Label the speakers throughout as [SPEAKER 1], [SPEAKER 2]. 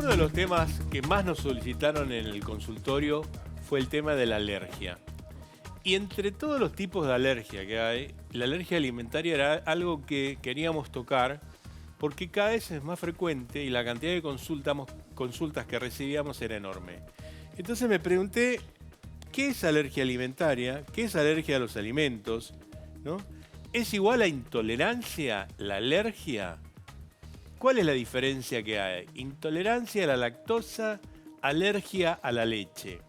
[SPEAKER 1] Uno de los temas que más nos solicitaron en el consultorio fue el tema de la alergia. Y entre todos los tipos de alergia que hay, la alergia alimentaria era algo que queríamos tocar porque cada vez es más frecuente y la cantidad de consultas que recibíamos era enorme. Entonces me pregunté, ¿qué es alergia alimentaria? ¿Qué es alergia a los alimentos? ¿No? ¿Es igual a intolerancia la alergia? ¿Cuál es la diferencia que hay? Intolerancia a la lactosa, alergia a la leche.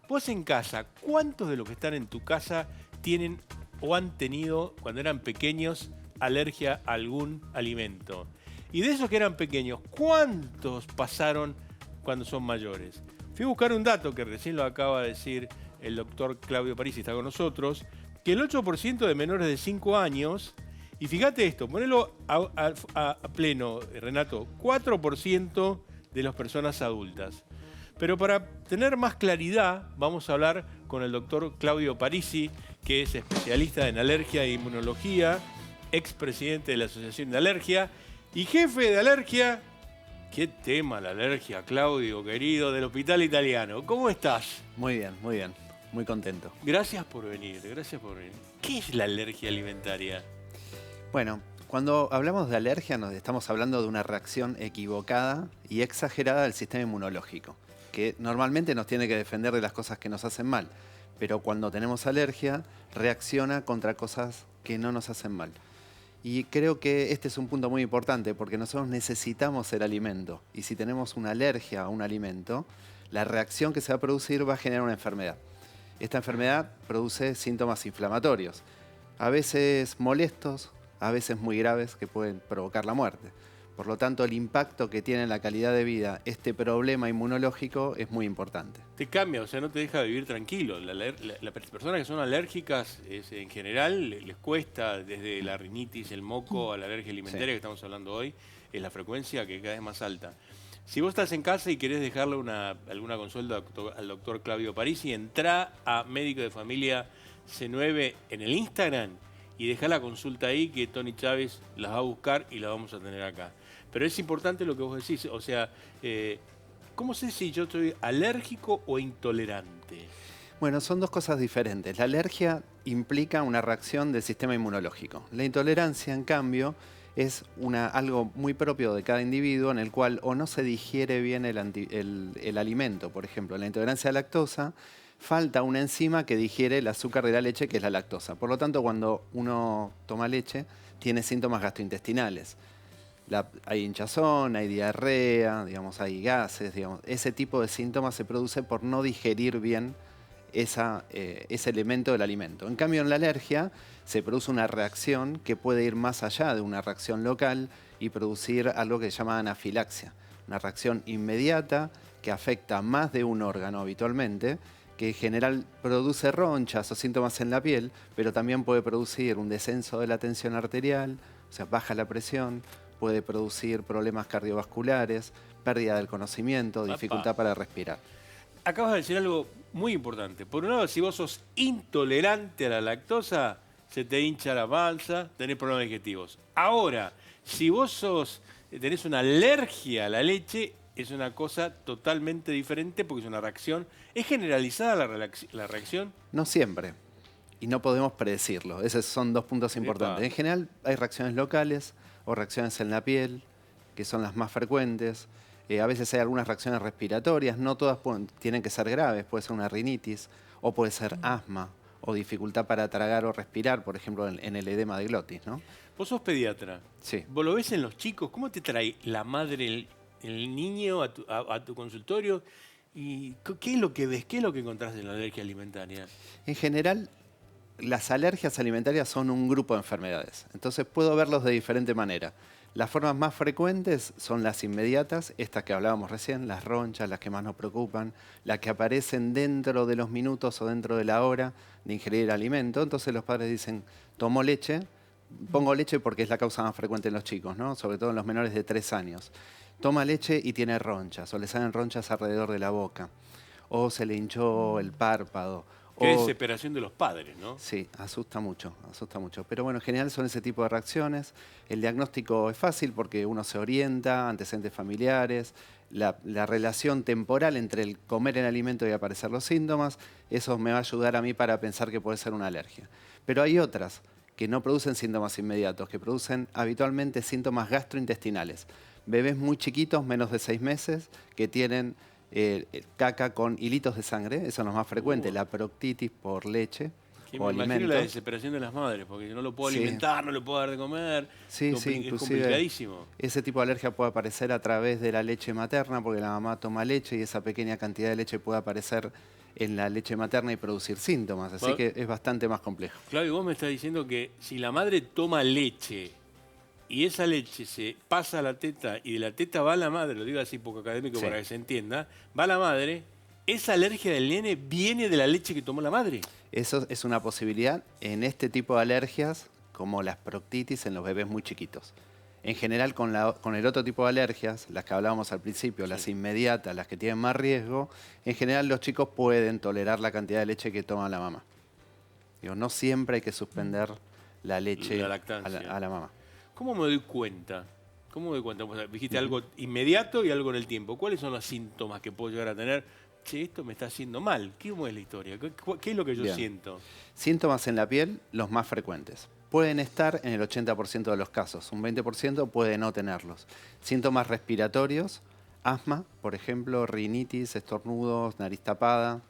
[SPEAKER 1] Vos en casa, ¿cuántos de los que están en tu casa tienen o han tenido, cuando eran pequeños, alergia a algún alimento? Y de esos que eran pequeños, ¿cuántos pasaron cuando son mayores? Fui a buscar un dato que recién lo acaba de decir el doctor Claudio Parisi, está con nosotros, que el 8% de menores de 5 años, y fíjate esto, ponelo a pleno, Renato, 4% de las personas adultas. Pero para tener más claridad, vamos a hablar con el doctor Claudio Parisi, que es especialista en alergia e inmunología, expresidente de la Asociación de Alergia y jefe de alergia. ¿Qué tema la alergia, Claudio, querido, del Hospital Italiano? ¿Cómo estás?
[SPEAKER 2] Muy bien, muy bien. Muy contento.
[SPEAKER 1] Gracias por venir, gracias por venir. ¿Qué es la alergia alimentaria?
[SPEAKER 2] Bueno, cuando hablamos de alergia nos estamos hablando de una reacción equivocada y exagerada del sistema inmunológico, que normalmente nos tiene que defender de las cosas que nos hacen mal, pero cuando tenemos alergia reacciona contra cosas que no nos hacen mal. Y creo que este es un punto muy importante porque nosotros necesitamos el alimento y si tenemos una alergia a un alimento, la reacción que se va a producir va a generar una enfermedad. Esta enfermedad produce síntomas inflamatorios, a veces molestos, a veces muy graves que pueden provocar la muerte. Por lo tanto, el impacto que tiene en la calidad de vida este problema inmunológico es muy importante.
[SPEAKER 1] Te cambia, o sea, no te deja vivir tranquilo. Las personas que son alérgicas, en general, les cuesta desde la rinitis, el moco, a la alergia alimentaria que estamos hablando hoy, es la frecuencia que cada vez más alta. Si vos estás en casa y querés dejarle alguna consulta al doctor Claudio Parisi, entrá a Médico de Familia C9 en el Instagram y dejá la consulta ahí que Tony Chávez las va a buscar y la vamos a tener acá. Pero es importante lo que vos decís, o sea, ¿cómo sé si yo estoy alérgico o intolerante?
[SPEAKER 2] Bueno, son dos cosas diferentes. La alergia implica una reacción del sistema inmunológico. La intolerancia, en cambio, es algo muy propio de cada individuo en el cual o no se digiere bien el alimento. Por ejemplo, en la intolerancia a la lactosa falta una enzima que digiere el azúcar de la leche, que es la lactosa. Por lo tanto, cuando uno toma leche, tiene síntomas gastrointestinales. Hay hinchazón, hay diarrea, digamos, hay gases. Digamos. Ese tipo de síntomas se produce por no digerir bien ese elemento del alimento. En cambio, en la alergia se produce una reacción que puede ir más allá de una reacción local y producir algo que se llama anafilaxia. Una reacción inmediata que afecta más de un órgano habitualmente, que en general produce ronchas o síntomas en la piel, pero también puede producir un descenso de la tensión arterial, o sea, baja la presión, puede producir problemas cardiovasculares, pérdida del conocimiento, dificultad para respirar.
[SPEAKER 1] Acabas de decir algo muy importante. Por un lado, si vos sos intolerante a la lactosa, se te hincha la panza, tenés problemas digestivos. Ahora, si vos tenés una alergia a la leche, es una cosa totalmente diferente porque es una reacción. ¿Es generalizada la reacción?
[SPEAKER 2] No siempre. Y no podemos predecirlo. Esos son dos puntos importantes.
[SPEAKER 1] Epa.
[SPEAKER 2] En general hay reacciones locales o reacciones en la piel, que son las más frecuentes. A veces hay algunas reacciones respiratorias, no todas tienen que ser graves, puede ser una rinitis o puede ser asma o dificultad para tragar o respirar, por ejemplo, en el edema de glotis, ¿no?
[SPEAKER 1] Vos sos pediatra.
[SPEAKER 2] Sí.
[SPEAKER 1] Vos lo ves en los chicos. ¿Cómo te trae la madre, el niño a tu consultorio? ¿Y qué es lo que ves? ¿Qué es lo que encontrás en la alergia alimentaria?
[SPEAKER 2] En general, las alergias alimentarias son un grupo de enfermedades, entonces puedo verlos de diferente manera. Las formas más frecuentes son las inmediatas, estas que hablábamos recién, las ronchas, las que más nos preocupan, las que aparecen dentro de los minutos o dentro de la hora de ingerir el alimento. Entonces los padres dicen, tomo leche, pongo leche porque es la causa más frecuente en los chicos, ¿no? Sobre todo en los menores de 3 años. Toma leche y tiene ronchas, o le salen ronchas alrededor de la boca, o se le hinchó el párpado,
[SPEAKER 1] Qué
[SPEAKER 2] O-
[SPEAKER 1] desesperación de los padres, ¿no?
[SPEAKER 2] Sí, asusta mucho, asusta mucho. Pero bueno, en general son ese tipo de reacciones. El diagnóstico es fácil porque uno se orienta, antecedentes familiares, la relación temporal entre el comer el alimento y aparecer los síntomas, eso me va a ayudar a mí para pensar que puede ser una alergia. Pero hay otras que no producen síntomas inmediatos, que producen habitualmente síntomas gastrointestinales. Bebés muy chiquitos, menos de 6 meses, que tienen caca con hilitos de sangre, eso es lo más frecuente, la proctitis por leche
[SPEAKER 1] Que
[SPEAKER 2] o
[SPEAKER 1] me imagino la
[SPEAKER 2] alimentos.
[SPEAKER 1] desesperación de las madres, porque no lo puedo
[SPEAKER 2] Sí,
[SPEAKER 1] alimentar, no le puedo dar de comer.
[SPEAKER 2] sí, sí,
[SPEAKER 1] Es
[SPEAKER 2] inclusive
[SPEAKER 1] complicadísimo.
[SPEAKER 2] ese tipo de alergia puede aparecer a través de la leche materna, porque la mamá toma leche y esa pequeña cantidad de leche puede aparecer en la leche materna y producir síntomas, así
[SPEAKER 1] Va-
[SPEAKER 2] que es bastante más complejo.
[SPEAKER 1] Claro, y vos me estás diciendo que si la madre toma leche y esa leche se pasa a la teta y de la teta va a la madre, lo digo así poco académico
[SPEAKER 2] Sí.
[SPEAKER 1] para que se entienda, va a la madre, esa alergia del nene viene de la leche que tomó la madre.
[SPEAKER 2] Eso es una posibilidad en este tipo de alergias, como las proctitis en los bebés muy chiquitos. En general, con el otro tipo de alergias, las que hablábamos al principio, las inmediatas, las que tienen más riesgo, en general los chicos pueden tolerar la cantidad de leche que toma la mamá. Digo, no siempre hay que suspender la leche
[SPEAKER 1] La lactancia.
[SPEAKER 2] a la mamá.
[SPEAKER 1] ¿Cómo me doy cuenta? ¿Cómo me doy cuenta? O sea, dijiste algo inmediato y algo en el tiempo. ¿Cuáles son los síntomas que puedo llegar a tener? Che, esto me está haciendo mal. ¿Cómo es la historia? ¿Qué es lo que yo
[SPEAKER 2] Bien.
[SPEAKER 1] siento?
[SPEAKER 2] Síntomas en la piel, los más frecuentes. Pueden estar en el 80% de los casos, un 20% puede no tenerlos. Síntomas respiratorios, asma, por ejemplo, rinitis, estornudos, nariz tapada,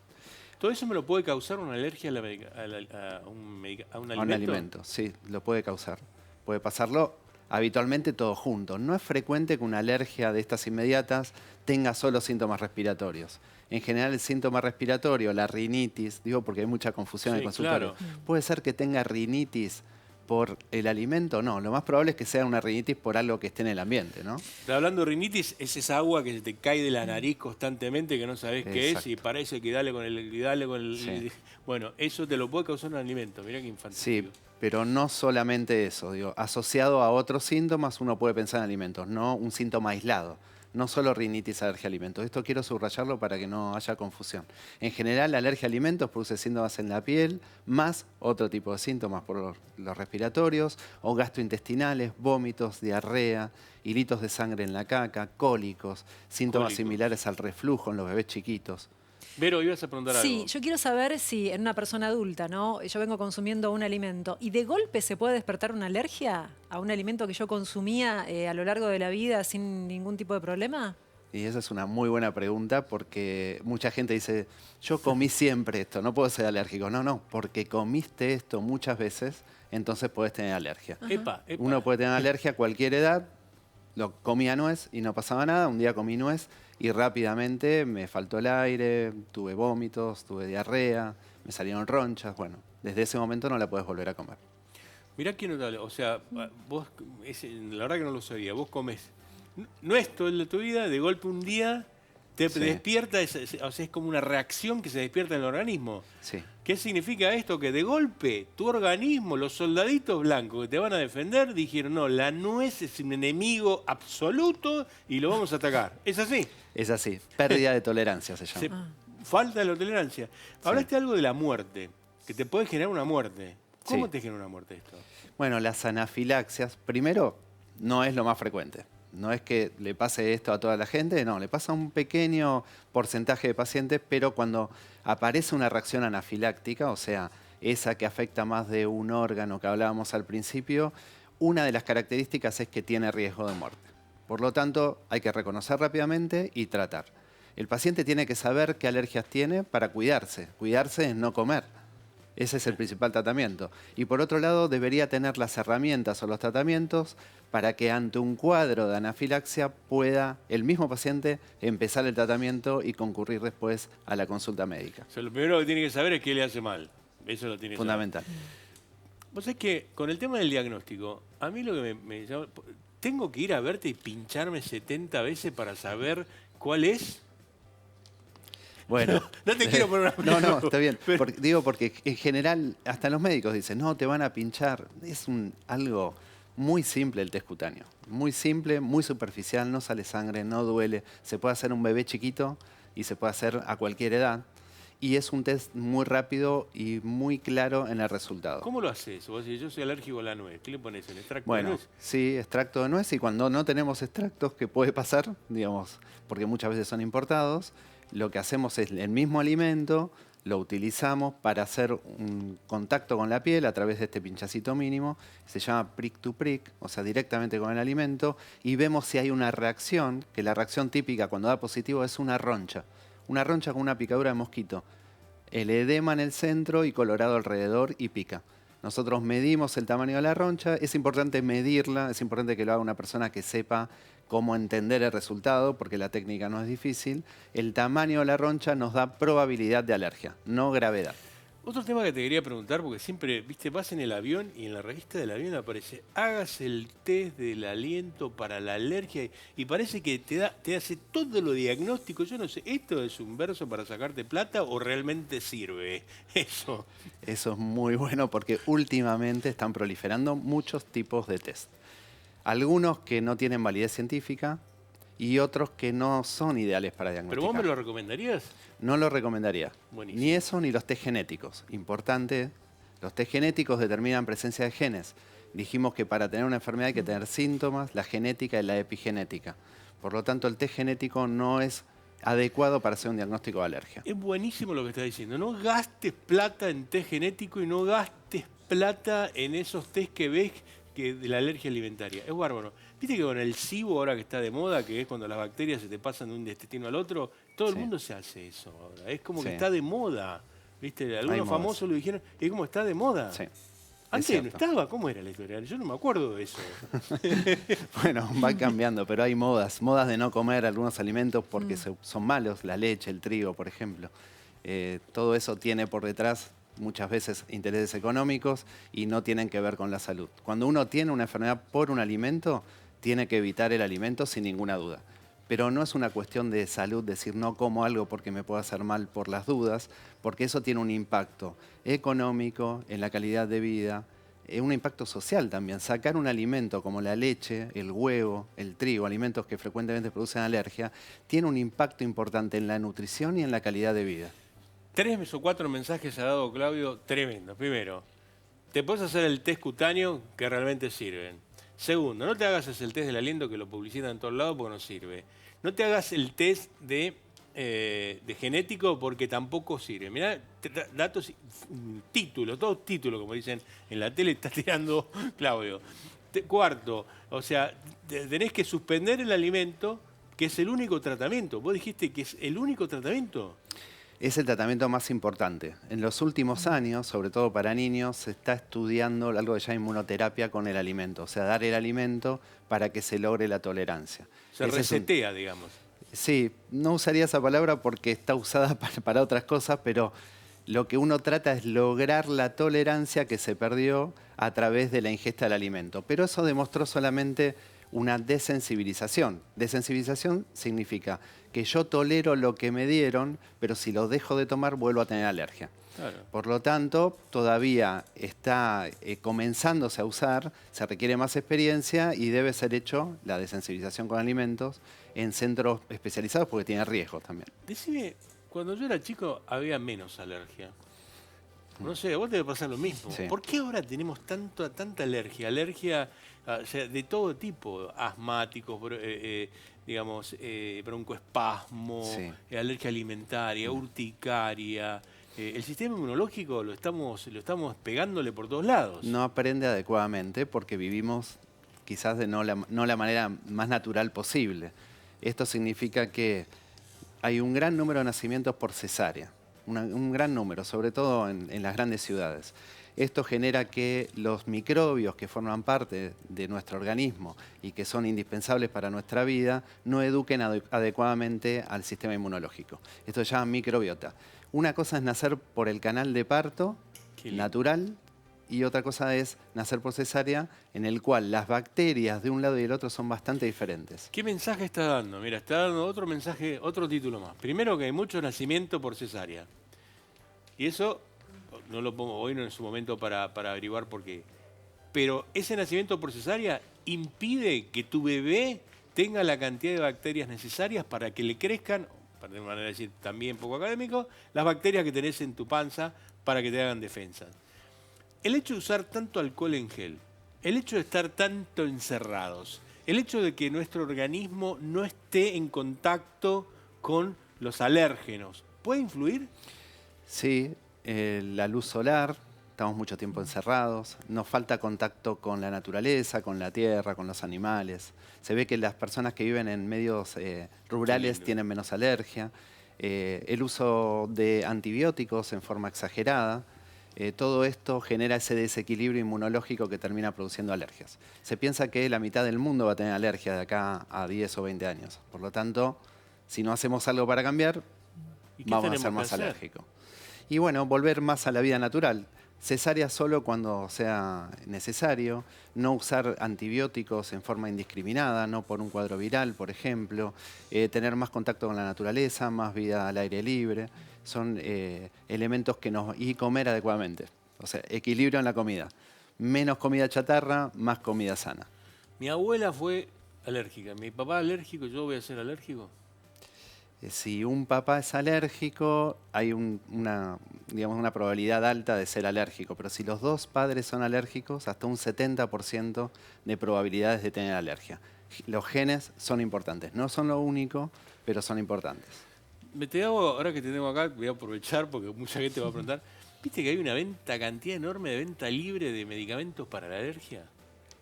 [SPEAKER 1] ¿Todo eso me lo puede causar una alergia a, a un
[SPEAKER 2] a un
[SPEAKER 1] alimento?
[SPEAKER 2] alimento. Sí, lo puede causar. Puede pasarlo habitualmente todo junto. No es frecuente que una alergia de estas inmediatas tenga solo síntomas respiratorios. En general el síntoma respiratorio, la rinitis, digo porque hay mucha confusión en
[SPEAKER 1] Sí,
[SPEAKER 2] el consultorio,
[SPEAKER 1] claro.
[SPEAKER 2] puede ser que tenga rinitis por el alimento, no, lo más probable es que sea una rinitis por algo que esté en el ambiente, ¿no?
[SPEAKER 1] Hablando de rinitis, es esa agua que se te cae de la nariz constantemente que no sabes qué es y
[SPEAKER 2] Exacto.
[SPEAKER 1] parece que dale con el... y dale con el
[SPEAKER 2] Sí.
[SPEAKER 1] Bueno, eso te lo puede causar un alimento. Mirá qué infantil.
[SPEAKER 2] Sí, pero no solamente eso, digo, asociado a otros síntomas uno puede pensar en alimentos, no un síntoma aislado. No solo rinitis, alergia a alimentos. Esto quiero subrayarlo para que no haya confusión. En general, la alergia a alimentos produce síntomas en la piel, más otro tipo de síntomas por los respiratorios, o gastrointestinales, vómitos, diarrea, hilitos de sangre en la caca, cólicos, síntomas
[SPEAKER 1] Cólicos.
[SPEAKER 2] similares al reflujo en los bebés chiquitos.
[SPEAKER 1] Vero, ibas a preguntar
[SPEAKER 3] Sí,
[SPEAKER 1] algo.
[SPEAKER 3] yo quiero saber si en una persona adulta, ¿no? Yo vengo consumiendo un alimento y de golpe se puede despertar una alergia a un alimento que yo consumía a lo largo de la vida sin ningún tipo de problema.
[SPEAKER 2] Y esa es una muy buena pregunta porque mucha gente dice, yo comí siempre esto, no puedo ser alérgico. No, no, porque comiste esto muchas veces, entonces puedes tener alergia.
[SPEAKER 1] Epa, epa.
[SPEAKER 2] Uno puede tener alergia a cualquier edad, lo comía nuez y no pasaba nada, un día comí nuez y rápidamente me faltó el aire, tuve vómitos, tuve diarrea, me salieron ronchas, bueno, desde ese momento no la puedes volver a comer.
[SPEAKER 1] Mirá que notable. O sea, vos, la verdad que no lo sabía, vos comes no es todo de tu vida, de golpe un día te
[SPEAKER 2] Sí.
[SPEAKER 1] despierta, o sea, es como una reacción que se despierta en el organismo.
[SPEAKER 2] Sí.
[SPEAKER 1] ¿Qué significa esto? Que de golpe tu organismo, los soldaditos blancos que te van a defender, dijeron, no, la nuez es un enemigo absoluto y lo vamos a atacar. ¿Es así?
[SPEAKER 2] Es así, pérdida de tolerancia se llama.
[SPEAKER 1] Falta de la tolerancia. Hablaste algo de la muerte, que te puede generar una muerte. ¿Cómo
[SPEAKER 2] Sí.
[SPEAKER 1] te genera una muerte esto?
[SPEAKER 2] Bueno, las anafilaxias, primero, no es lo más frecuente. No es que le pase esto a toda la gente, no, le pasa a un pequeño porcentaje de pacientes, pero cuando aparece una reacción anafiláctica, o sea, esa que afecta más de un órgano que hablábamos al principio, una de las características es que tiene riesgo de muerte. Por lo tanto, hay que reconocer rápidamente y tratar. El paciente tiene que saber qué alergias tiene para cuidarse. Cuidarse es no comer. Ese es el principal tratamiento. Y por otro lado, debería tener las herramientas o los tratamientos para que ante un cuadro de anafilaxia pueda el mismo paciente empezar el tratamiento y concurrir después a la consulta médica.
[SPEAKER 1] O sea, lo primero que tiene que saber es qué le hace mal. Eso lo tiene que saber.
[SPEAKER 2] Fundamental.
[SPEAKER 1] Vos sabés que con el tema del diagnóstico, a mí lo que me llama... ¿Tengo que ir a verte y pincharme 70 veces para saber cuál es?
[SPEAKER 2] Bueno.
[SPEAKER 1] No te quiero poner una...
[SPEAKER 2] No, está bien.
[SPEAKER 1] Pero-
[SPEAKER 2] Digo porque en general, hasta los médicos dicen, no, te van a pinchar. Es algo muy simple el test cutáneo. Muy simple, muy superficial, no sale sangre, no duele. Se puede hacer un bebé chiquito y se puede hacer a cualquier edad. y es un test muy rápido y muy claro en el resultado.
[SPEAKER 1] ¿Cómo lo haces? Vos decís, yo soy alérgico a la nuez. ¿Qué le pones? ¿El extracto de
[SPEAKER 2] Bueno,
[SPEAKER 1] nuez?
[SPEAKER 2] sí, extracto de nuez, y cuando no tenemos extractos, ¿qué puede pasar? Digamos, porque muchas veces son importados, lo que hacemos es el mismo alimento, lo utilizamos para hacer un contacto con la piel a través de este pinchacito mínimo, se llama prick to prick, o sea, directamente con el alimento, y vemos si hay una reacción, que la reacción típica cuando da positivo es una roncha con una picadura de mosquito, el edema en el centro y colorado alrededor y pica. Nosotros medimos el tamaño de la roncha, es importante medirla, es importante que lo haga una persona que sepa cómo entender el resultado, porque la técnica no es difícil. El tamaño de la roncha nos da probabilidad de alergia, no gravedad.
[SPEAKER 1] Otro tema que te quería preguntar, porque siempre, viste, vas en el avión y en la revista del avión aparece, hagas el test del aliento para la alergia y parece que te hace todo lo diagnóstico. Yo no sé, ¿esto es un verso para sacarte plata o realmente sirve eso?
[SPEAKER 2] Eso es muy bueno porque últimamente están proliferando muchos tipos de test. Algunos que no tienen validez científica y otros que no son ideales para diagnosticar.
[SPEAKER 1] ¿Pero vos me lo recomendarías?
[SPEAKER 2] No lo recomendaría.
[SPEAKER 1] Buenísimo.
[SPEAKER 2] Ni eso ni los test genéticos. Importante, los test genéticos determinan presencia de genes. Dijimos que para tener una enfermedad hay que tener síntomas, la genética y la epigenética. Por lo tanto, el test genético no es adecuado para hacer un diagnóstico de alergia.
[SPEAKER 1] Es buenísimo lo que estás diciendo. No gastes plata en test genético y no gastes plata en esos test que ves de la alergia alimentaria. Es bárbaro. Viste que con el SIBO ahora que está de moda, que es cuando las bacterias se te pasan de un intestino al otro, todo el mundo se hace eso ahora. Es como que está de moda. ¿Viste? Algunos famosos lo dijeron, es como está de moda.
[SPEAKER 2] Sí.
[SPEAKER 1] Antes no estaba, ¿cómo era la historia? Yo no me acuerdo de eso.
[SPEAKER 2] Bueno, va cambiando, pero hay modas de no comer algunos alimentos porque son malos, la leche, el trigo, por ejemplo. Todo eso tiene por detrás muchas veces intereses económicos y no tienen que ver con la salud. Cuando uno tiene una enfermedad por un alimento, tiene que evitar el alimento sin ninguna duda. Pero no es una cuestión de salud decir no como algo porque me puede hacer mal por las dudas, porque eso tiene un impacto económico, en la calidad de vida, un impacto social también. Sacar un alimento como la leche, el huevo, el trigo, alimentos que frecuentemente producen alergia, tiene un impacto importante en la nutrición y en la calidad de vida.
[SPEAKER 1] 3 o 4 mensajes ha dado Claudio tremendo. Primero, te puedes hacer el test cutáneo que realmente sirven. Segundo, no te hagas el test del aliento que lo publicitan en todos lados porque no sirve. No te hagas el test de genético porque tampoco sirve. Mirá, datos, títulos, todos títulos, como dicen en la tele, está tirando Claudio. Cuarto, o sea, tenés que suspender el alimento, que es el único tratamiento. Vos dijiste que es el único tratamiento.
[SPEAKER 2] Es el tratamiento más importante. En los últimos años, sobre todo para niños, se está estudiando algo que se llama inmunoterapia con el alimento. O sea, dar el alimento para que se logre la tolerancia.
[SPEAKER 1] Se resetea, digamos.
[SPEAKER 2] Sí, no usaría esa palabra porque está usada para otras cosas, pero lo que uno trata es lograr la tolerancia que se perdió a través de la ingesta del alimento. Pero eso demostró solamente una desensibilización. Desensibilización significa que yo tolero lo que me dieron, pero si lo dejo de tomar vuelvo a tener alergia.
[SPEAKER 1] Claro.
[SPEAKER 2] Por lo tanto, todavía está comenzándose a usar, se requiere más experiencia y debe ser hecho la desensibilización con alimentos en centros especializados porque tiene riesgos también.
[SPEAKER 1] Decime, cuando yo era chico había menos alergia. No sé, a vos te debe pasar lo mismo.
[SPEAKER 2] Sí.
[SPEAKER 1] ¿Por qué ahora tenemos tanta alergia? Alergia o sea, de todo tipo, asmáticos, digamos, broncoespasmo, alergia alimentaria, urticaria. El sistema inmunológico lo estamos pegándole por todos lados.
[SPEAKER 2] No aprende adecuadamente porque vivimos quizás de no la manera más natural posible. Esto significa que hay un gran número de nacimientos por cesárea, un gran número, sobre todo en las grandes ciudades. Esto genera que los microbios que forman parte de nuestro organismo y que son indispensables para nuestra vida no eduquen adecuadamente al sistema inmunológico. Esto se llama microbiota. Una cosa es nacer por el canal de parto natural y otra cosa es nacer por cesárea, en el cual las bacterias de un lado y del otro son bastante diferentes.
[SPEAKER 1] ¿Qué mensaje está dando? Mira, está dando otro mensaje, otro título más. Primero que hay mucho nacimiento por cesárea. Y eso no lo pongo hoy, no es su momento para averiguar por qué. Pero ese nacimiento por cesárea impide que tu bebé tenga la cantidad de bacterias necesarias para que le crezcan, de manera de decir también poco académico, las bacterias que tenés en tu panza para que te hagan defensa. El hecho de usar tanto alcohol en gel, el hecho de estar tanto encerrados, el hecho de que nuestro organismo no esté en contacto con los alérgenos, ¿puede influir?
[SPEAKER 2] Sí, la luz solar, estamos mucho tiempo encerrados, nos falta contacto con la naturaleza, con la tierra, con los animales. Se ve que las personas que viven en medios rurales tienen menos alergia. El uso de antibióticos en forma exagerada, todo esto genera ese desequilibrio inmunológico que termina produciendo alergias. Se piensa que la mitad del mundo va a tener alergia de acá a 10 o 20 años. Por lo tanto, si no hacemos algo para cambiar, vamos a ser más alérgicos. Y bueno, volver más a la vida natural. Cesárea solo cuando sea necesario, no usar antibióticos en forma indiscriminada, no por un cuadro viral, por ejemplo, tener más contacto con la naturaleza, más vida al aire libre, son elementos que y comer adecuadamente, o sea, equilibrio en la comida, menos comida chatarra, más comida sana.
[SPEAKER 1] Mi abuela fue alérgica, mi papá alérgico, ¿yo voy a ser alérgico?
[SPEAKER 2] Si un papá es alérgico, hay una probabilidad alta de ser alérgico, pero si los dos padres son alérgicos, hasta un 70% de probabilidades de tener alergia. Los genes son importantes, no son lo único, pero son importantes.
[SPEAKER 1] Ahora que te tengo acá, voy a aprovechar porque mucha gente va a preguntar, ¿viste que hay una cantidad enorme de venta libre de medicamentos para la alergia?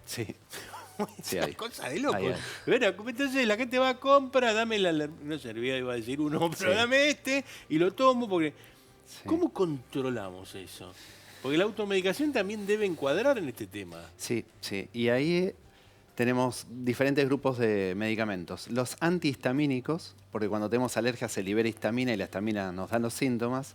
[SPEAKER 2] Sí.
[SPEAKER 1] Es una cosa de loco. Bueno, entonces la gente va a comprar, dame no servía, iba a decir uno, pero dame este y lo tomo porque... Sí. ¿Cómo controlamos eso? Porque la automedicación también debe encuadrar en este tema.
[SPEAKER 2] Sí, sí. Y ahí tenemos diferentes grupos de medicamentos. Los antihistamínicos, porque cuando tenemos alergia se libera histamina y la histamina nos da los síntomas.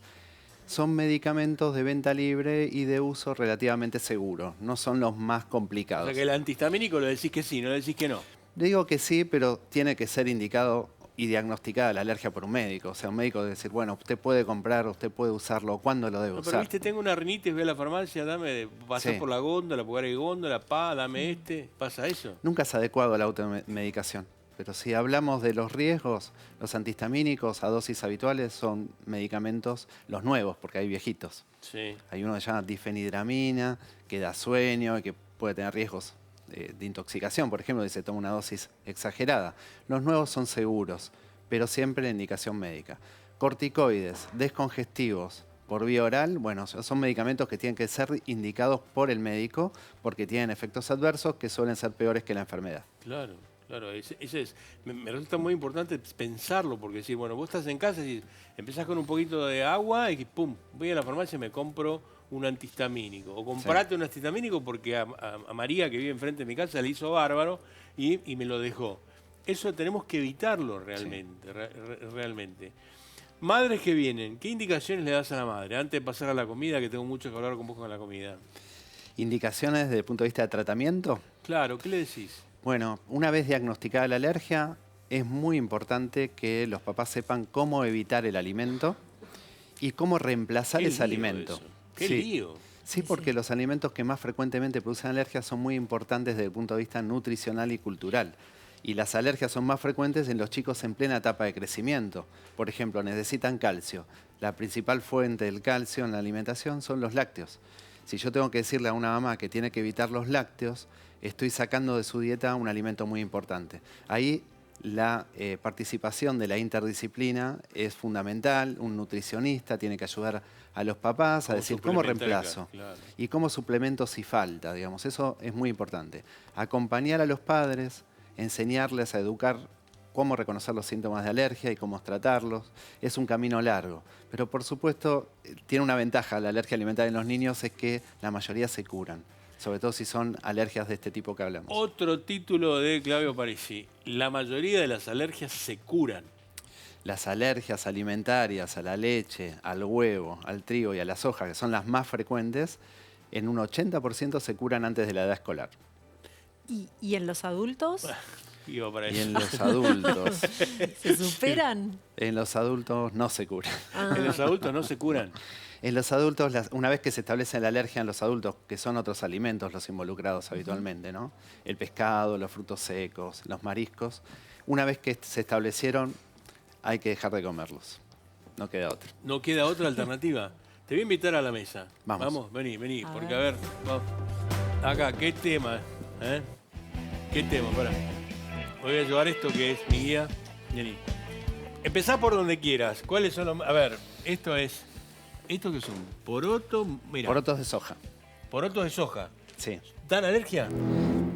[SPEAKER 2] Son medicamentos de venta libre y de uso relativamente seguro. No son los más complicados.
[SPEAKER 1] O sea que el antihistamínico lo decís que sí, no lo decís que no.
[SPEAKER 2] Digo que sí, pero tiene que ser indicado y diagnosticada la alergia por un médico. O sea, un médico debe decir, bueno, usted puede comprar, usted puede usar, ¿cuándo lo debe usar?
[SPEAKER 1] Pero viste, tengo una rinitis, voy a la farmacia, pasar por la góndola, porque hay góndola, dame ¿pasa eso?
[SPEAKER 2] Nunca es adecuado la automedicación. Pero si hablamos de los riesgos, los antihistamínicos a dosis habituales son medicamentos, los nuevos, porque hay viejitos.
[SPEAKER 1] Sí.
[SPEAKER 2] Hay uno que se llama difenidramina, que da sueño y que puede tener riesgos de intoxicación, por ejemplo, si se toma una dosis exagerada. Los nuevos son seguros, pero siempre la indicación médica. Corticoides, descongestivos, por vía oral, bueno, son medicamentos que tienen que ser indicados por el médico porque tienen efectos adversos que suelen ser peores que la enfermedad.
[SPEAKER 1] Claro. Claro, me resulta muy importante pensarlo, porque decir, bueno, vos estás en casa y empezás con un poquito de agua y pum, voy a la farmacia y me compro un antihistamínico. O comprate un antihistamínico porque a María, que vive enfrente de mi casa, le hizo bárbaro y me lo dejó. Eso tenemos que evitarlo realmente, realmente. Madres que vienen, ¿qué indicaciones le das a la madre? Antes de pasar a la comida, que tengo mucho que hablar con vos con la comida.
[SPEAKER 2] ¿Indicaciones desde el punto de vista de tratamiento?
[SPEAKER 1] Claro, ¿qué le decís?
[SPEAKER 2] Bueno, una vez diagnosticada la alergia, es muy importante que los papás sepan cómo evitar el alimento y cómo reemplazar ese alimento.
[SPEAKER 1] Eso. ¡Qué lío!
[SPEAKER 2] Sí, porque los alimentos que más frecuentemente producen alergias son muy importantes desde el punto de vista nutricional y cultural. Y las alergias son más frecuentes en los chicos en plena etapa de crecimiento. Por ejemplo, necesitan calcio. La principal fuente del calcio en la alimentación son los lácteos. Si yo tengo que decirle a una mamá que tiene que evitar los lácteos, estoy sacando de su dieta un alimento muy importante. Ahí la participación de la interdisciplina es fundamental. Un nutricionista tiene que ayudar a los papás a decir cómo reemplazo y cómo suplemento si falta, digamos. Eso es muy importante. Acompañar a los padres, enseñarles a educar cómo reconocer los síntomas de alergia y cómo tratarlos. Es un camino largo, pero por supuesto tiene una ventaja la alergia alimentaria en los niños, es que la mayoría se curan, sobre todo si son alergias de este tipo que hablamos.
[SPEAKER 1] Otro título de Claudio Parisi, la mayoría de las alergias se curan.
[SPEAKER 2] Las alergias alimentarias a la leche, al huevo, al trigo y a la soja, que son las más frecuentes, en un 80% se curan antes de la edad escolar.
[SPEAKER 3] ¿Y en los adultos?
[SPEAKER 2] Y en los adultos.
[SPEAKER 3] ¿Se superan?
[SPEAKER 2] En los adultos no se curan.
[SPEAKER 1] ¿En los adultos no se curan?
[SPEAKER 2] En los adultos, una vez que se establece la alergia en los adultos, que son otros alimentos los involucrados habitualmente, ¿no? El pescado, los frutos secos, los mariscos, una vez que se establecieron, hay que dejar de comerlos. No queda otra.
[SPEAKER 1] No queda otra alternativa. Te voy a invitar a la mesa.
[SPEAKER 2] Vamos.
[SPEAKER 1] Vení,
[SPEAKER 3] A
[SPEAKER 1] porque
[SPEAKER 3] ver.
[SPEAKER 1] a ver, vamos. Acá, ¿qué tema? ¿Eh? ¿Qué tema? Pará. Voy a llevar esto que es mi guía. Vení. Empezá por donde quieras. ¿Cuáles son los...? A ver, ¿esto que es un poroto? Mira,
[SPEAKER 2] Porotos de soja.
[SPEAKER 1] porotos de soja.
[SPEAKER 2] Sí.
[SPEAKER 1] ¿Dan alergia?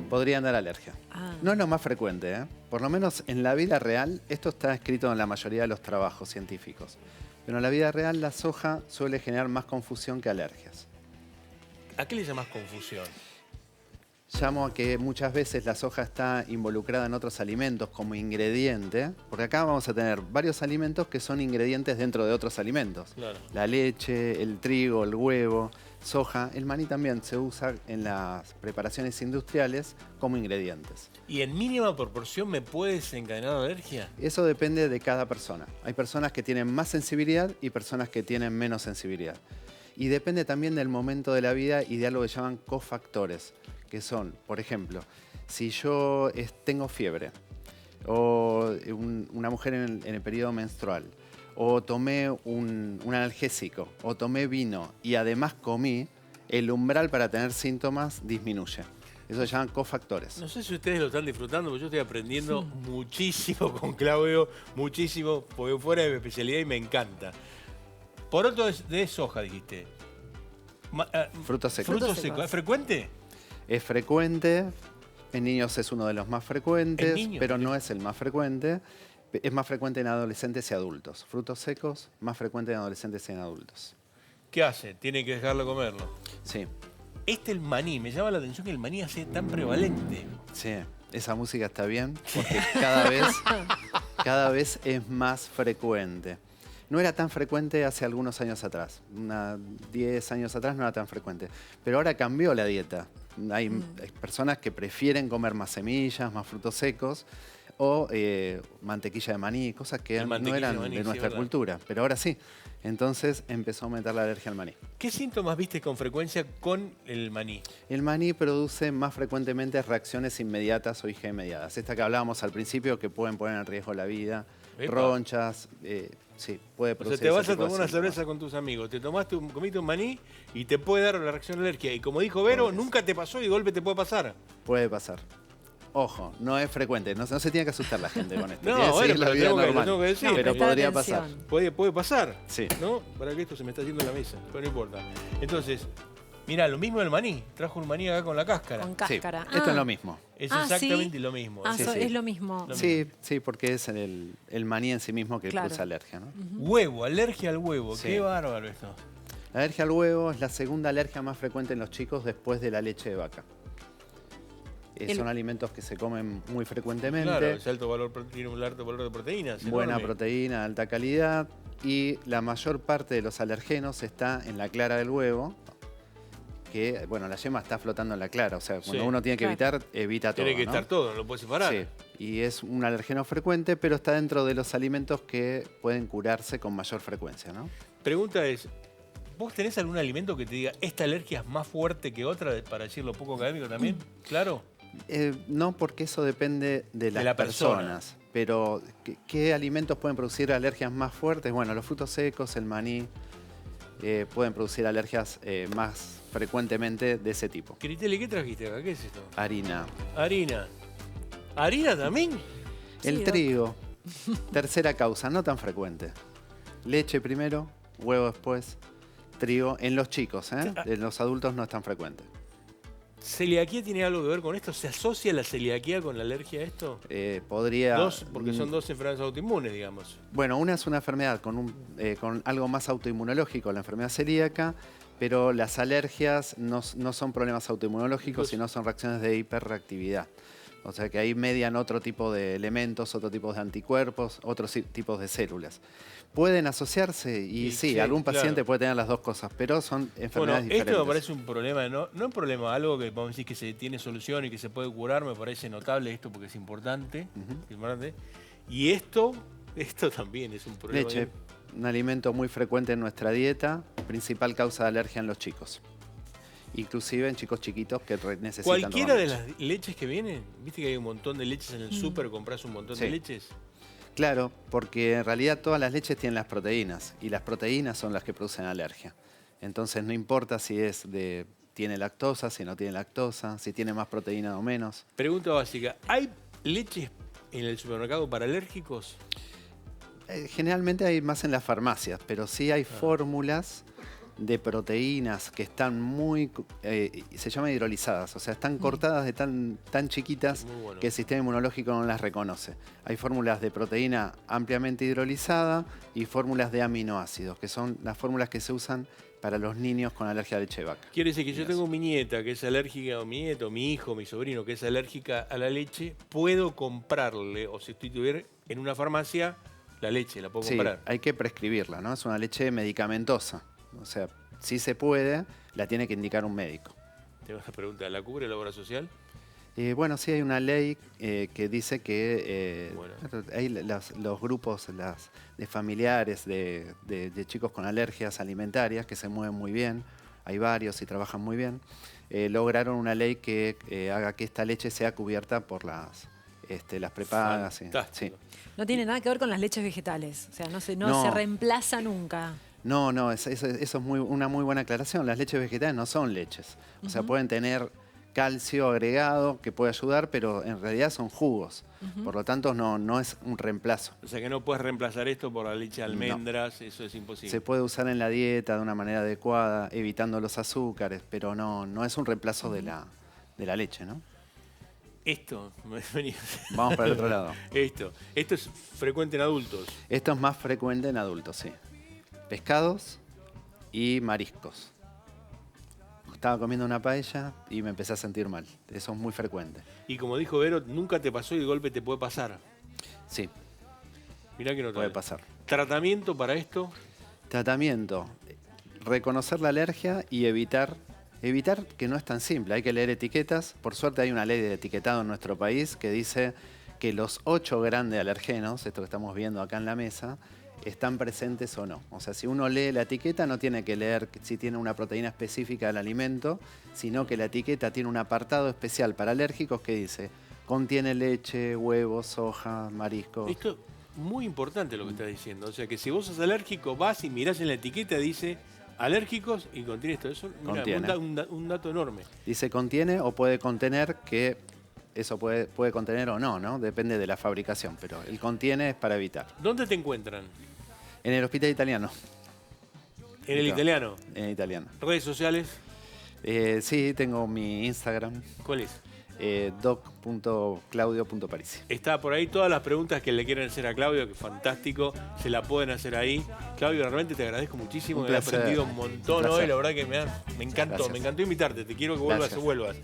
[SPEAKER 2] Podrían dar alergia.
[SPEAKER 3] Ah.
[SPEAKER 2] No es lo más frecuente, ¿eh? Por lo menos en la vida real, esto está escrito en la mayoría de los trabajos científicos. Pero en la vida real la soja suele generar más confusión que alergias.
[SPEAKER 1] ¿A qué le llamas confusión?
[SPEAKER 2] Llamo a que muchas veces la soja está involucrada en otros alimentos como ingrediente, porque acá vamos a tener varios alimentos que son ingredientes dentro de otros alimentos.
[SPEAKER 1] Claro.
[SPEAKER 2] La leche, el trigo, el huevo, soja. El maní también se usa en las preparaciones industriales como ingredientes.
[SPEAKER 1] ¿Y en mínima proporción me puede desencadenar alergia?
[SPEAKER 2] Eso depende de cada persona. Hay personas que tienen más sensibilidad y personas que tienen menos sensibilidad. Y depende también del momento de la vida y de algo que llaman cofactores, que son, por ejemplo, si yo tengo fiebre, o una mujer en el periodo menstrual, o tomé un analgésico, o tomé vino y además comí, el umbral para tener síntomas disminuye. Eso se llaman cofactores.
[SPEAKER 1] No sé si ustedes lo están disfrutando, porque yo estoy aprendiendo muchísimo con Claudio, muchísimo, porque fuera de mi especialidad y me encanta. Poroto de soja, dijiste.
[SPEAKER 2] Frutos secos.
[SPEAKER 1] Frutos
[SPEAKER 3] Frutos
[SPEAKER 1] secos.
[SPEAKER 3] secos.
[SPEAKER 1] ¿Es frecuente?
[SPEAKER 2] Es frecuente, en niños es uno de los más frecuentes,
[SPEAKER 1] ¿En niños?
[SPEAKER 2] pero no es el más frecuente. Es más frecuente en adolescentes y adultos. Frutos secos, más frecuente en adolescentes y en adultos.
[SPEAKER 1] ¿Qué hace? Tiene que dejarlo comerlo.
[SPEAKER 2] Sí,
[SPEAKER 1] El maní, me llama la atención que el maní hace tan prevalente.
[SPEAKER 2] sí. Esa música está bien porque cada vez es más frecuente. No era tan frecuente hace algunos años atrás. 10 años atrás no era tan frecuente. Pero ahora cambió la dieta. Hay personas que prefieren comer más semillas, más frutos secos o mantequilla de maní, cosas que
[SPEAKER 1] El
[SPEAKER 2] no
[SPEAKER 1] mantequilla
[SPEAKER 2] eran
[SPEAKER 1] de maní,
[SPEAKER 2] de
[SPEAKER 1] sí,
[SPEAKER 2] nuestra
[SPEAKER 1] verdad.
[SPEAKER 2] cultura. Pero ahora sí. Entonces empezó a aumentar la alergia al maní.
[SPEAKER 1] ¿Qué síntomas viste con frecuencia con el maní?
[SPEAKER 2] El maní produce más frecuentemente reacciones inmediatas o IgE mediadas. Esta que hablábamos al principio que pueden poner en riesgo la vida,
[SPEAKER 1] Epa.
[SPEAKER 2] ronchas, sí, puede
[SPEAKER 1] O sea,
[SPEAKER 2] producir
[SPEAKER 1] te vas
[SPEAKER 2] ese
[SPEAKER 1] a
[SPEAKER 2] tipo de
[SPEAKER 1] tomar una
[SPEAKER 2] síntomas.
[SPEAKER 1] cerveza con tus amigos, comiste un maní y te puede dar la reacción alérgica. Y como dijo Vero,
[SPEAKER 2] Pues.
[SPEAKER 1] nunca te pasó y de golpe te puede pasar.
[SPEAKER 2] Puede pasar. Ojo, no es frecuente, no se tiene que asustar la gente con esto.
[SPEAKER 1] No,
[SPEAKER 2] Tiene que
[SPEAKER 1] bueno,
[SPEAKER 2] seguir la
[SPEAKER 1] pero
[SPEAKER 2] vida
[SPEAKER 1] tengo que- lo
[SPEAKER 2] normal.
[SPEAKER 1] tengo que decir.
[SPEAKER 3] No,
[SPEAKER 2] pero
[SPEAKER 3] prestá
[SPEAKER 2] podría
[SPEAKER 3] atención.
[SPEAKER 2] pasar.
[SPEAKER 1] Puede pasar.
[SPEAKER 2] Sí.
[SPEAKER 1] ¿No? Para que esto se me está yendo en la mesa, pero no importa. Entonces, mira, lo mismo del maní. Trajo un maní acá con la cáscara.
[SPEAKER 3] Con
[SPEAKER 2] Sí,
[SPEAKER 3] cáscara.
[SPEAKER 2] esto es lo mismo.
[SPEAKER 1] Es
[SPEAKER 3] Ah,
[SPEAKER 1] exactamente
[SPEAKER 3] ¿sí?
[SPEAKER 1] lo mismo.
[SPEAKER 3] Ah,
[SPEAKER 2] Sí,
[SPEAKER 3] so-
[SPEAKER 2] sí.
[SPEAKER 3] es lo mismo.
[SPEAKER 1] Lo
[SPEAKER 2] Sí, sí, porque es el maní en sí mismo que
[SPEAKER 3] Claro.
[SPEAKER 2] causa alergia, ¿no?
[SPEAKER 1] Huevo, alergia al huevo.
[SPEAKER 2] Sí.
[SPEAKER 1] Qué bárbaro esto.
[SPEAKER 2] La alergia al huevo es la segunda alergia más frecuente en los chicos después de la leche de vaca. Son alimentos que se comen muy frecuentemente.
[SPEAKER 1] Claro, es alto valor, tiene un alto valor de proteínas.
[SPEAKER 2] Buena
[SPEAKER 1] enorme.
[SPEAKER 2] proteína, alta calidad y la mayor parte de los alergenos está en la clara del huevo, que, bueno, la yema está flotando en la clara, o sea, cuando
[SPEAKER 1] Sí.
[SPEAKER 2] uno tiene que
[SPEAKER 3] Claro.
[SPEAKER 2] evitar, evita todo,
[SPEAKER 1] Tiene que
[SPEAKER 2] ¿no?
[SPEAKER 1] estar todo, no lo puedes separar.
[SPEAKER 2] Sí, y es un alergeno frecuente, pero está dentro de los alimentos que pueden curarse con mayor frecuencia, ¿no?
[SPEAKER 1] Pregunta es, ¿vos tenés algún alimento que te diga esta alergia es más fuerte que otra, para decirlo poco académico también? Claro.
[SPEAKER 2] No, porque eso depende de las
[SPEAKER 1] la persona.
[SPEAKER 2] personas. Pero, ¿qué alimentos pueden producir alergias más fuertes? Bueno, los frutos secos, el maní, pueden producir alergias más frecuentemente de ese tipo.
[SPEAKER 1] Criteli, ¿qué trajiste acá? ¿Qué es esto?
[SPEAKER 2] Harina.
[SPEAKER 1] Harina. ¿Harina también?
[SPEAKER 2] El
[SPEAKER 3] Sí,
[SPEAKER 2] trigo. Tercera causa, no tan frecuente. Leche primero, huevo después, trigo. En los chicos, ¿eh? En los adultos no es tan frecuente.
[SPEAKER 1] ¿Celiaquía tiene algo que ver con esto? ¿Se asocia la celiaquía con la alergia a esto?
[SPEAKER 2] Podría...
[SPEAKER 1] Porque son dos enfermedades autoinmunes, digamos.
[SPEAKER 2] Bueno, una es una enfermedad con algo más autoinmunológico, la enfermedad celíaca, pero las alergias no son problemas autoinmunológicos, sino son reacciones de hiperreactividad. O sea que ahí median otro tipo de elementos, otro tipo de anticuerpos, otros tipos de células. Pueden asociarse y sí, algún paciente
[SPEAKER 1] claro.
[SPEAKER 2] puede tener las dos cosas, pero son
[SPEAKER 1] Bueno,
[SPEAKER 2] enfermedades diferentes.
[SPEAKER 1] esto me parece un problema, no un problema, algo que podemos decir que se tiene solución y que se puede curar, me parece notable esto porque es importante. Importante. Y esto también es un problema.
[SPEAKER 2] Leche, un alimento muy frecuente en nuestra dieta, principal causa de alergia en los chicos. Inclusive en chicos chiquitos que necesitan
[SPEAKER 1] Cualquiera
[SPEAKER 2] tomar
[SPEAKER 1] de
[SPEAKER 2] leche.
[SPEAKER 1] las leches que vienen, viste que hay un montón de leches en el súper, compras un montón de
[SPEAKER 2] Sí.
[SPEAKER 1] leches.
[SPEAKER 2] Claro, porque en realidad todas las leches tienen las proteínas y las proteínas son las que producen alergia. Entonces no importa si tiene lactosa, si no tiene lactosa, si tiene más proteína o menos.
[SPEAKER 1] Pregunta básica, ¿hay leches en el supermercado para alérgicos?
[SPEAKER 2] Generalmente hay más en las farmacias, pero sí hay fórmulas de proteínas que están se llaman hidrolizadas, o sea, están cortadas de tan chiquitas
[SPEAKER 1] Bueno.
[SPEAKER 2] que el sistema inmunológico no las reconoce. Hay fórmulas de proteína ampliamente hidrolizada y fórmulas de aminoácidos, que son las fórmulas que se usan para los niños con alergia a leche de vaca.
[SPEAKER 1] Quiere decir que yo tengo mi nieta que es alérgica, o mi nieto, mi hijo, mi sobrino que es alérgica a la leche, puedo comprarle o sustituir en una farmacia la leche, la puedo
[SPEAKER 2] Sí,
[SPEAKER 1] comprar.
[SPEAKER 2] hay que prescribirla, ¿no? Es una leche medicamentosa. O sea, si se puede, la tiene que indicar un médico.
[SPEAKER 1] Tengo una pregunta, ¿la cubre la obra social?
[SPEAKER 2] Bueno, sí hay una ley que dice que
[SPEAKER 1] Bueno.
[SPEAKER 2] hay los grupos de familiares de chicos con alergias alimentarias que se mueven muy bien, hay varios y trabajan muy bien, lograron una ley que haga que esta leche sea cubierta por las prepagas.
[SPEAKER 1] Fantástico.
[SPEAKER 2] Sí.
[SPEAKER 3] No tiene nada que ver con las leches vegetales. O sea, no se reemplaza nunca.
[SPEAKER 2] No, eso es una muy buena aclaración. Las leches vegetales no son leches. O sea, pueden tener calcio agregado que puede ayudar, pero en realidad son jugos. Por lo tanto, no es un reemplazo.
[SPEAKER 1] O sea que no puedes reemplazar esto por la leche de almendras, eso es imposible.
[SPEAKER 2] Se puede usar en la dieta de una manera adecuada, evitando los azúcares, pero no es un reemplazo de la leche, ¿no?
[SPEAKER 1] Esto,
[SPEAKER 2] Vamos para el otro lado.
[SPEAKER 1] Esto es frecuente en adultos.
[SPEAKER 2] Esto es más frecuente en adultos, sí. Pescados y mariscos. Estaba comiendo una paella y me empecé a sentir mal. Eso es muy frecuente.
[SPEAKER 1] Y como dijo Vero, nunca te pasó y de golpe te puede pasar.
[SPEAKER 2] Sí,
[SPEAKER 1] Mirá que no
[SPEAKER 2] puede pasar.
[SPEAKER 1] ¿Tratamiento para esto?
[SPEAKER 2] Tratamiento. Reconocer la alergia y evitar que no es tan simple. Hay que leer etiquetas. Por suerte hay una ley de etiquetado en nuestro país que dice que los 8 grandes alergenos, esto que estamos viendo acá en la mesa, están presentes o no. O sea, si uno lee la etiqueta no tiene que leer si tiene una proteína específica del alimento, sino que la etiqueta tiene un apartado especial para alérgicos que dice contiene leche, huevos, soja, mariscos.
[SPEAKER 1] Esto es muy importante lo que estás diciendo. O sea que si vos sos alérgico, vas y mirás en la etiqueta, dice alérgicos y contiene esto. Eso mirá,
[SPEAKER 2] Contiene.
[SPEAKER 1] un dato enorme.
[SPEAKER 2] Dice contiene o puede contener, que eso puede contener o no, depende de la fabricación, pero el contiene es para evitar.
[SPEAKER 1] ¿Dónde te encuentran?
[SPEAKER 2] En el hospital italiano.
[SPEAKER 1] En el italiano.
[SPEAKER 2] En el italiano.
[SPEAKER 1] ¿Redes sociales?
[SPEAKER 2] Sí, tengo mi Instagram,
[SPEAKER 1] ¿Cuál es?
[SPEAKER 2] doc.claudio.parisi.
[SPEAKER 1] Está por ahí todas las preguntas que le quieren hacer a Claudio, que fantástico, se la pueden hacer ahí. Claudio, realmente te agradezco muchísimo,
[SPEAKER 2] Un
[SPEAKER 1] me he
[SPEAKER 2] placer.
[SPEAKER 1] aprendido un montón
[SPEAKER 2] Un placer.
[SPEAKER 1] hoy, la verdad que me encantó,
[SPEAKER 2] Gracias.
[SPEAKER 1] me encantó invitarte, te quiero que vuelvas
[SPEAKER 2] Gracias.
[SPEAKER 1] o vuelvas.